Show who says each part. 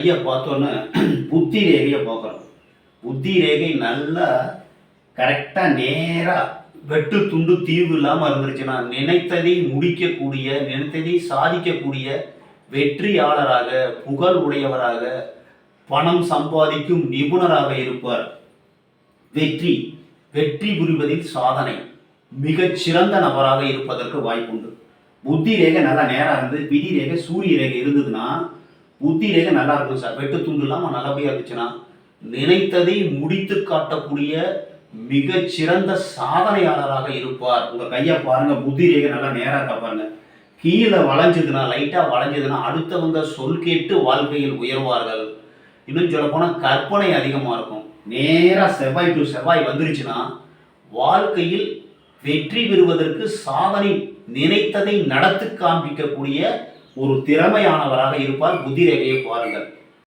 Speaker 1: ஐயா பார்த்தோன்னே புத்தி ரேகையை பார்க்குறோம். புத்தி ரேகை நல்லா கரெக்டாக நேராக வெட்டு துண்டு தீர்வு இல்லாமல் இருந்துருச்சுன்னா நினைத்ததை முடிக்கக்கூடிய, நினைத்ததை சாதிக்கக்கூடிய வெற்றியாளராக, புகழ் உடையவராக, பணம் சம்பாதிக்கும் நிபுணராக இருப்பார். வெற்றி வெற்றி புரிவதில் சாதனை மிகச் சிறந்த நபராக இருப்பதற்கு வாய்ப்புண்டு. புத்தி ரேகை நல்லா நேராக இருந்து விதி ரேகை சூரிய ரேகை இருந்ததுன்னா புத்தி ரேகை நல்லா இருக்கும் சார். வெட்டு துண்டு இல்லாமல் நல்லபடியாக இருந்துச்சுன்னா நினைத்ததை முடித்து காட்டக்கூடிய மிகச்சிறந்த சாதனையாளராக இருப்பார். உங்கள் கையை பாருங்க, புத்தி ரேகை நல்லா நேராக பாருங்க. கீழே வளைஞ்சதுன்னா, லைட்டாக வளைஞ்சதுன்னா அடுத்தவங்க சொல் கேட்டு வாழ்க்கையில் உயர்வார்கள். இன்னும் சொல்ல போனால் கற்பனை அதிகமாக இருக்கும். நேராக செவ்வாய் டு செவ்வாய் வந்துருச்சுன்னா வாழ்க்கையில் வெற்றி பெறுவதற்கு சாதனை நினைத்ததை நடத்தி காண்பிக்கக்கூடிய ஒரு திறமையானவராக இருப்பார். புத்தி ரேகையை பாருங்கள்.